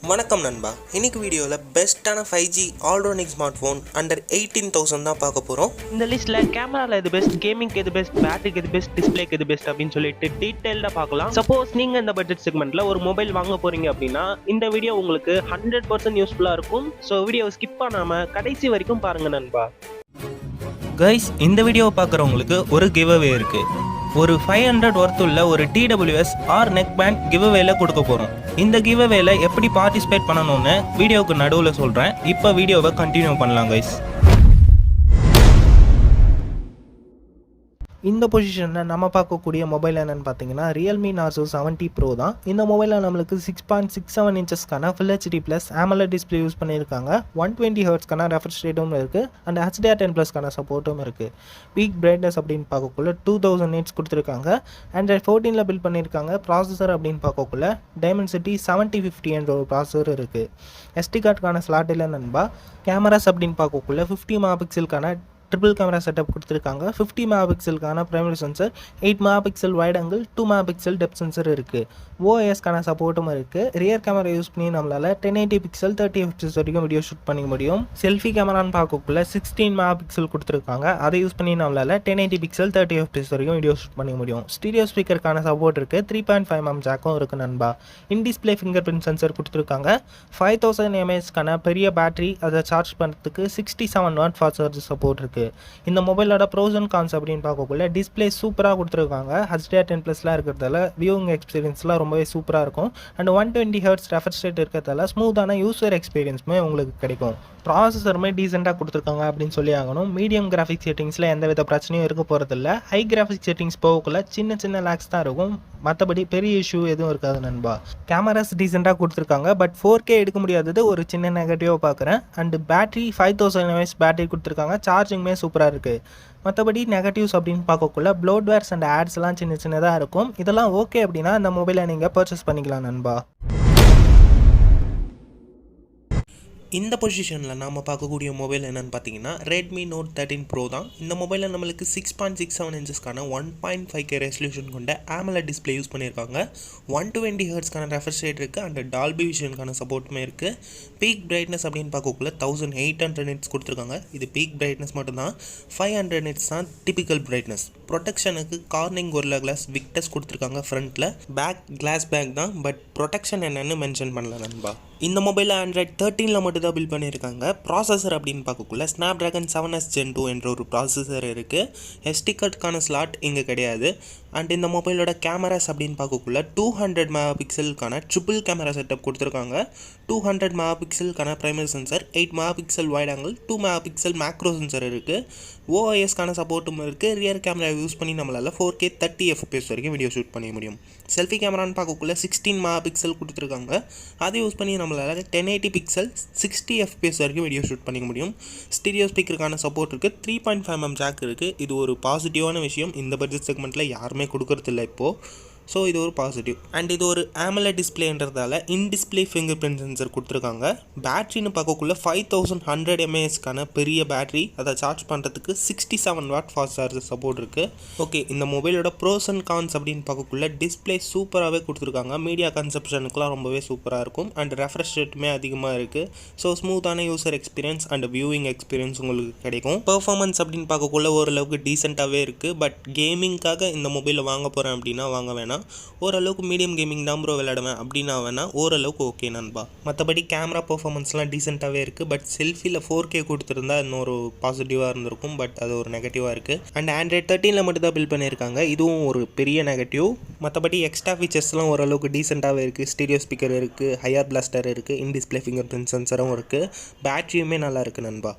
வணக்கம் நண்பா. இன்னைக்கு வீடியோவில் பெஸ்ட்டான 5G ஆல்ரோனிக் ஸ்மார்ட் ஃபோன் அண்டர் 18,000 தான் பார்க்க போகிறோம். இந்த லிஸ்ட்டில் கேமராவில் எது பெஸ்ட், கேமிங்க்கு எது பெஸ்ட், பேட்டரிக்கு எது பெஸ்ட், டிஸ்பிளேக்கு எது பெஸ்ட் அப்படின்னு சொல்லிட்டு டீட்டெயில்டாக பார்க்கலாம். சப்போஸ் நீங்கள் இந்த பட்ஜெட் செக்மெண்ட்டில் ஒரு மொபைல் வாங்க போகிறீங்க அப்படின்னா இந்த வீடியோ உங்களுக்கு 100% யூஸ்ஃபுல்லாக இருக்கும். ஸோ வீடியோவை ஸ்கிப் பண்ணாமல் கடைசி வரைக்கும் பாருங்கள் நண்பா. கைஸ், இந்த வீடியோவை பார்க்குறவங்களுக்கு ஒரு கிவ்அவே இருக்குது. ஒரு 500 ஒர்த் உள்ள ஒரு TWS ஆர் நெக் பேண்ட் கிவ்அவேல கொடுக்க போகிறோம். இந்த கிவ்அவேல எப்படி பார்ட்டிசிபேட் பண்ணணும்னு வீடியோவுக்கு நடுவில் சொல்கிறேன். இப்போ வீடியோவை கண்டினியூ பண்ணலாம் கைஸ். இந்த பொசிஷனில் நம்ம பார்க்கக்கூடிய மொபைல் என்னென்னு பார்த்தீங்கன்னா Realme Narzo 70 Pro தான். இந்த மொபைலில் நம்மளுக்கு 6.67 இன்ச்சஸ்க்கான Full HD plus AMOLED display use பண்ணியிருக்காங்க. 120 ஹெர்ட்ஸ்க்கான ரெஃப்ரெஷ் ரேட்டும் இருக்குது அண்ட் HDR10+க்கான சப்போர்ட்டும் இருக்குது. பீக் பிரைட்னஸ் அப்படின்னு பார்க்கக்குள்ள 2000 nits கொடுத்துருக்காங்க. Android 14 பில்ட் பண்ணியிருக்காங்க. ப்ராசஸர் அப்படின்னு பார்க்கக்குள்ள Dimensity 7050 என்ற ஒரு ப்ராசஸர் இருக்குது. SD கார்டுக்கான ஸ்லாட் இல்லை நண்பா. கேமராஸ் அப்படின்னு பார்க்கக்குள்ள 50 மெகாபிக்சலுக்கான ட்ரிபிள் கேமரா செட்டப் கொடுத்துருக்காங்க. 50 மெகாபிக்சலுக்கான primary sensor, 8 megapixel wide angle, 2 megapixel depth sensor இருக்குது. OISக்கான சப்போர்ட்டும் இருக்குது. ரியர் கேமரா யூஸ் பண்ணி நம்மளால் 1080 பிக்சல் 30 fps வரைக்கும் வீடியோ ஷூட் பண்ணிக்க முடியும். செல்ஃபி கேமரான்னு பார்க்கக்குள்ள 16 மெகாபிக்சல் கொடுத்துருக்காங்க. அதை யூஸ் பண்ணி நம்மளால் 1080 பிக்சல் 30 fps வரைக்கும் வீடியோ ஷூட் பண்ணிக்க முடியும். ஸ்டீரியோ ஸ்பீக்கருக்கான சப்போர்ட் இருக்குது. 3.5 mm ஜாக்கும் இருக்குது நண்பா. இன் டிஸ்பிளே ஃபிங்கர் பிரிண்ட் சென்சர் கொடுத்துருக்காங்க. 5000 mAhக்கான பெரிய பேட்டரி, அதை சார்ஜ் பண்ணுறதுக்கு 67 வாட் ஃபாஸ்ட் சார்ஜ் சப்போர்ட் இருக்குது. இந்த மொபைலோட ப்ரோஸ் அண்ட் கான்ஸ் அப்படின்னு பார்க்கக்குள்ள டிஸ்பிளே சூப்பராக கொடுத்துருக்காங்க. HDR10+லாம் இருக்கிறதால வியூவிங் எக்ஸ்பீரியன்ஸ்லாம் ரொம்பவே சூப்பராக இருக்கும். அண்ட் 120 ஹெர்ட்ஸ் ரெஃப்ரெஷ் ரேட் இருக்கிறதால ஸ்மூத்தான யூசர் எக்ஸ்பீரியன்ஸுமே உங்களுக்கு கிடைக்கும். ப்ராசஸருமே டீசெண்டாக கொடுத்துருக்காங்க அப்படின்னு சொல்லி ஆகணும். மீடியம் கிராஃபிக் செட்டிங்ஸில் எந்த வித பிரச்சனையும் இருக்க போகிறதில்ல. ஹை கிராஃபிக் செட்டிங்ஸ் போகக்குள்ள சின்ன லேக்ஸ் தான் இருக்கும். மற்றபடி பெரிய இஷ்யூ எதுவும் இருக்காது நண்பா. கேமராஸ் டீசெண்டாக கொடுத்துருக்காங்க. பட் 4K எடுக்க முடியாதது ஒரு சின்ன நெகட்டிவாக பார்க்குறேன். அண்ட் பேட்டரி 5000 mAh பேட்டரி கொடுத்துருக்காங்க. சார்ஜிங்குமே சூப்பராக இருக்குது. மற்றபடி நெகட்டிவ்ஸ் அப்படின்னு பார்க்கக்குள்ள ப்ளோட்வேர்ஸ் அண்ட் ஆட்ஸ்லாம் சின்னதாக இருக்கும். இதெல்லாம் ஓகே அப்படின்னா அந்த மொபைலை நீங்கள் பர்ச்சேஸ் பண்ணிக்கலாம் நண்பா. இந்த பொசிஷனில் நாம் பார்க்கக்கூடிய மொபைல் என்னென்னு பார்த்தீங்கன்னா Redmi Note 13 Pro தான். இந்த மொபைலில் நம்மளுக்கு 6.67 இன்ச்சஸ்க்கான 1.5K ரெசல்யூஷன் கொண்ட AMOLED டிஸ்பிளே யூஸ் பண்ணியிருக்காங்க. 120 ஹெர்ட்ஸ்க்கான ரெஃப்ரெஷ் ரேட் இருக்குது அண்ட் டால்பி விஷனுக்கான சப்போர்ட்டுமே இருக்குது. பீக் பிரைட்னஸ் அப்படின்னு பார்க்கக்குள்ள 1800 nits கொடுத்துருக்காங்க. இது பீக் பிரைட்னஸ் மட்டும்தான். 500 nits தான் டிபிக்கல் பிரைட்னஸ். ப்ரொடெக்ஷனுக்கு கார்னிங் கொரில்லா கிளாஸ் விக்டஸ் கொடுத்துருக்காங்க. ஃப்ரண்ட்டில் பேக் கிளாஸ் பேக் தான், பட் ப்ரொடெக்ஷன் என்னென்னு மென்ஷன் பண்ணல நண்பா. இந்த மொபைலில் Android 13 மட்டும் தான் பில்ட் பண்ணியிருக்காங்க. ப்ராசஸர் அப்படின்னு பார்க்கக்குள்ள Snapdragon 7S Gen 2 என்ற ஒரு ப்ராசஸர் இருக்குது. SD கார்டுக்கான ஸ்லாட் இங்கே கிடையாது. அண்ட் இந்த மொபைலோட கேமராஸ் அப்படின்னு பார்க்கக்குள்ள 200 மெகாபிக்சலுக்கான ட்ரிபிள் கேமரா செட்டப் கொடுத்துருக்காங்க. 200 மெகாபிக்சலுக்கான primary sensor, 8 megapixel wide angle, 2 megapixel macro sensor இருக்குது. OISக்கான சப்போர்ட்டும் இருக்குது. ரியர் கேமரா யூஸ் பண்ணி நம்மளால் 4K 30 fps வரைக்கும் வீடியோ ஷூட் பண்ணிக்க முடியும். செல்ஃபி கேமரான்னு பார்க்கக்குள்ள 16 மெகாபிக்சல் கொடுத்துருக்காங்க. அதை யூஸ் பண்ணி நம்மளால் 1080 பிக்சல் 60 fps வரைக்கும் வீடியோ ஷூட் பண்ணிக்க முடியும். ஸ்டீரியோ ஸ்பீக்கருக்கான சப்போர்ட் இருக்குது. 3.5 mm ஜாக் இருக்குது. இது ஒரு பாசிட்டிவான விஷயம். இந்த பட்ஜெட் செக்மெண்ட்டில் யாருமே கொடுக்கறதில்ல இப்போது. ஸோ இது ஒரு பாசிட்டிவ். அண்ட் இது ஒரு AMOLED டிஸ்பிளேன்றதால in display fingerprint sensor கொடுத்துருக்காங்க. பேட்டரின்னு பார்க்கக்குள்ள 5100 mAhக்கான பெரிய பேட்டரி, அதை சார்ஜ் பண்ணுறதுக்கு 67 வாட் ஃபாஸ்ட் சார்ஜ் சப்போர்ட் இருக்குது. ஓகே, இந்த மொபைலோட ப்ரோஸ் அண்ட் கான்ஸ் அப்படின்னு பார்க்கக்குள்ள டிஸ்பிளே சூப்பராகவே கொடுத்துருக்காங்க. மீடியா கன்சப்ஷனுக்குலாம் ரொம்பவே சூப்பராக இருக்கும். அண்ட் ரெஃப்ரெஷ் ரேட்டுமே அதிகமாக இருக்குது. ஸோ ஸ்மூத்தான user experience and viewing experience உங்களுக்கு கிடைக்கும். பெர்ஃபார்மன்ஸ் அப்படின்னு பார்க்கக்குள்ள ஓரளவுக்கு டீசெண்டாகவே இருக்குது. பட் கேமிங்காக இந்த மொபைலில் வாங்க போகிறேன் அப்படின்னா வாங்க வேணாம். ஓரளவுக்கு மீடியம் கேமிங் தான் ப்ரோ விளையாடுவேன் அப்படின்னா வேணால் ஓரளவுக்கு ஓகே நண்பா. மற்றபடி கேமரா பர்ஃபார்மன்ஸ்லாம் டீசெண்டாகவே இருக்குது. பட் செல்ஃபியில் 4K கொடுத்துருந்தா இன்னொரு பாசிட்டிவாக இருந்திருக்கும். பட் அது ஒரு நெகட்டிவாக இருக்குது. அண்ட் Android 13 மட்டும் தான் பில்ட் பண்ணியிருக்காங்க. இதுவும் ஒரு பெரிய நெகட்டிவ். மற்றபடி எக்ஸ்ட்ரா ஃபீச்சர்ஸ்லாம் ஓரளவுக்கு டீசெண்டாகவே இருக்குது. ஸ்டீரியோ ஸ்பீக்கர் இருக்குது, ஹையர் பிளாஸ்டர் இருக்குது, இன் டிஸ்பிளே ஃபிங்கர் பிரிண்ட் சென்சரும் இருக்குது. பேட்டரியுமே நல்லா இருக்குது நண்பா.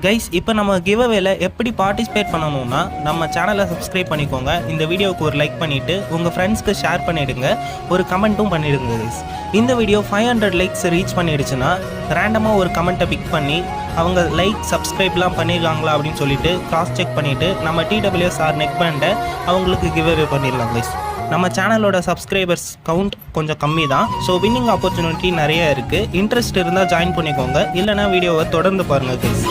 கைஸ், இப்போ நம்ம கிவ்அவேல எப்படி பார்ட்டிசிபேட் பண்ணணும்னா நம்ம சேனலை சப்ஸ்கிரைப் பண்ணிக்கோங்க. இந்த வீடியோவுக்கு ஒரு லைக் பண்ணிவிட்டு உங்கள் ஃப்ரெண்ட்ஸ்க்கு ஷேர் பண்ணிவிடுங்க. ஒரு கமெண்ட்டும் பண்ணிவிடுங்க கைஸ். இந்த வீடியோ 500 லைக்ஸ் ரீச் பண்ணிடுச்சுன்னா ரேண்டமாக ஒரு கமெண்ட்டை பிக் பண்ணி அவங்க லைக் சப்ஸ்கிரைப்லாம் பண்ணியிருக்காங்களா அப்படின்னு சொல்லிட்டு கிராஸ் செக் பண்ணிவிட்டு நம்ம TWS ஆர் நெக் பேண்டை அவங்களுக்கு கிவ்அவே பண்ணிடலாம் கைஸ். நம்ம சேனலோட சப்ஸ்கிரைபர்ஸ் கவுண்ட் கொஞ்சம் கம்மி தான். ஸோ வின்னிங் ஆப்பர்ச்சுனிட்டி நிறைய இருக்குது. இன்ட்ரெஸ்ட் இருந்தால் ஜாயின் பண்ணிக்கோங்க. இல்லைனா வீடியோவை தொடர்ந்து பாருங்கள் கைஸ்.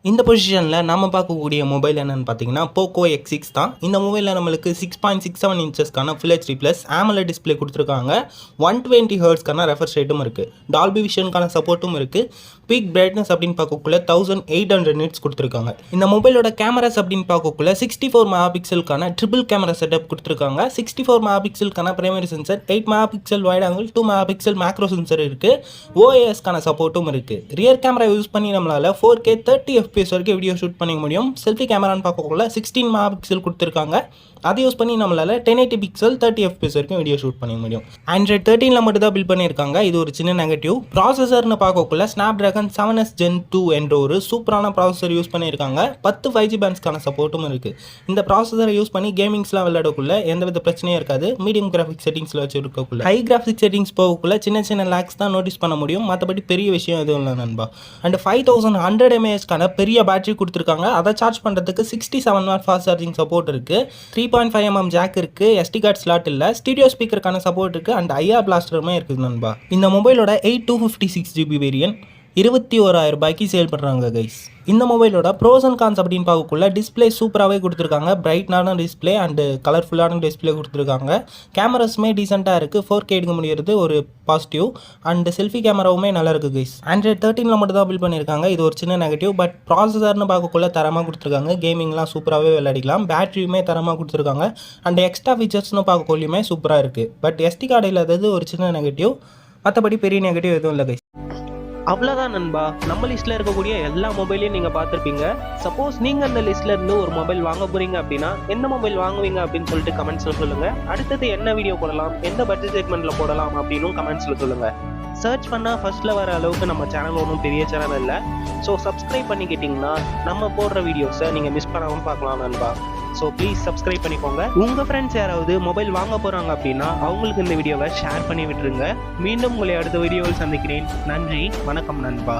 இந்த பொசிஷனில் நம்ம பார்க்கக்கூடிய மொபைல் என்னென்னு பார்த்தீங்கன்னா போக்கோ X6 தான். இந்த மொபைலில் நம்மளுக்கு 6.67 இன்ச்சஸ்க்கான full HD plus AMOLED display கொடுத்துருக்காங்க. 120 ஹெர்ட்ஸ்க்கான ரெஃப்ரெஷ் ரேட்டும் இருக்குது. டால்பி விஷனுக்கான சப்போர்ட்டும் இருக்குது. பீக் பிரைட்னஸ் அப்படின்னு பார்க்கக்குள்ள 1800 நிட்ஸ் கொடுத்துருக்காங்க. இந்த மொபைலோட கேமராஸ் அப்படின்னு பார்க்கக்குள்ள 64 மெகா பிக்சலுக்கான ட்ரிபிள் கேமரா செட்டப் கொடுத்துருக்காங்க. 64 மெகா பிக்சலுக்கான primary sensor, 8 mega pixel wide angle, 2 mega pixel macro sensor இருக்குது. OIS-க்கான சப்போர்ட்டும் இருக்குது. ரியர் கேமரா யூஸ் பண்ணி நம்மளால் 4K 30 FPS வரைக்கும் வீடியோ ஷூட் பண்ணிக்க முடியும். செல்ஃபி கேமரான்னு பார்க்கக்குள்ள 16 மெகா பிக்சல் கொடுத்துருக்காங்க. அதை யூஸ் பண்ணி நம்மளால் 1080 பிக்சல் 30 FPS வரைக்கும் வீடியோ ஷூட் பண்ணிக்க முடியும். Android 13 மட்டும் தான் பில்ட் பண்ணியிருக்காங்க. இது ஒரு சின்ன நெகட்டிவ். ப்ராசஸர்னு பார்க்கக்குள்ள Snapdragon 7S Gen 2 என்ற ஒரு சூப்பரான ப்ராசஸர் யூஸ் பண்ணியிருக்காங்க. 10 5G பேண்ட்ஸ்க்கான சப்போர்ட்டும் இருக்குது. இந்த ப்ராசஸரை யூஸ் பண்ணி கேமிங்ஸ்லாம் விளையாடக்குள்ள எந்தவித பிரச்சனையும் இருக்காது. மீடியம் கிராஃபிக் செட்டிங்ஸில் வச்சு இருக்கக்குள்ள ஹை கிராஃபிக் செட்டிங்ஸ் போகக்குள்ள சின்ன சின்ன லேக்ஸ் தான் நோட்டீஸ் பண்ண முடியும். மற்றபடி பெரிய விஷயம் எதுவும் இல்லை நண்பா. அண்ட் 5100 mAh பெரிய பேட்டரி கொடுத்துருக்காங்க. அதை சார்ஜ் பண்ணுறதுக்கு 67 வாட் ஃபாஸ்ட் சார்ஜிங் சப்போர்ட் இருக்குது. 3.5 mm ஜாக் இருக்குது. SD கார்டு ஸ்லாட் இல்லை. ஸ்டீரியோ ஸ்பீக்கருக்கான சப்போர்ட் இருக்குது. அண்ட் IR பிளாஸ்டருமே இருக்குது நண்பா. இந்த மொபைலோட 8256GB வேரியன்ட் 21,000 ரூபாய்க்கு சேல் பண்ணுறாங்க கைஸ். இந்த மொபைலோட ப்ரோஸ் அண்ட் கான்ஸ் அப்படின்னு பார்க்கக்குள்ள டிஸ்பிளே சூப்பராகவே கொடுத்துருக்காங்க. பிரைட்னான டிஸ்பிளே அண்டு கலர்ஃபுல்லான டிஸ்பிளே கொடுத்துருக்காங்க. கேமராஸுமே டீசெண்டாக இருக்குது. 4K எடுக்க முடியறது ஒரு பாசிட்டிவ். அண்டு செல்ஃபி கேமராவுமே நல்லா இருக்குது கைஸ். Android 13 மட்டும் தான் பில்ட் பண்ணியிருக்காங்க. இது ஒரு சின்ன நெகட்டிவ். பட் ப்ராசஸர்னு பார்க்கக்குள்ள தரமாக கொடுத்துருக்காங்க. கேமிங்லாம் சூப்பராகவே விளையாடிக்கலாம். பேட்டரியுமே தரமாக கொடுத்துருக்காங்க. அண்ட் எக்ஸ்ட்ரா ஃபீச்சர்ஸ்னு பார்க்கக்குள்ளையுமே சூப்பராக இருக்குது. பட் SD கார்டு இல்லாதது ஒரு சின்ன நெகட்டிவ். மற்றபடி பெரிய நெகட்டிவ் எதுவும் இல்லை கைஸ். அவ்வளோதான் நண்பா. நம்ம லிஸ்ட்டில் இருக்கக்கூடிய எல்லா மொபைலையும் நீங்கள் பார்த்துருப்பீங்க. சப்போஸ் நீங்கள் அந்த லிஸ்ட்டில் இருந்து ஒரு மொபைல் வாங்க போகிறீங்க அப்படின்னா எந்த மொபைல் வாங்குவீங்க அப்படின்னு சொல்லிட்டு கமெண்ட்ஸில் சொல்லுங்கள். அடுத்தது என்ன வீடியோ போடலாம், எந்த பட்ஜெட் செக்மெண்ட்டில் போடலாம் அப்படின்னும் கமெண்ட்ஸில் சொல்லுங்கள். சர்ச் பண்ணால் ஃபர்ஸ்ட்டில் வர அளவுக்கு நம்ம சேனல் ஒன்றும் பெரிய சேனல் இல்லை. ஸோ சப்ஸ்கிரைப் பண்ணிக்கிட்டிங்கன்னா நம்ம போடுற வீடியோஸை நீங்கள் மிஸ் பண்ணாமல் பார்க்கலாம் நண்பா. ஸோ ப்ளீஸ் சப்ஸ்கிரைப் பண்ணிக்கோங்க. உங்கள் ஃப்ரெண்ட்ஸ் யாராவது மொபைல் வாங்க போகிறாங்க அப்படின்னா அவங்களுக்கு இந்த வீடியோவை ஷேர் பண்ணி விட்டுருங்க. மீண்டும் உங்களை அடுத்த வீடியோவில் சந்திக்கிறேன். நன்றி, வணக்கம் நண்பா.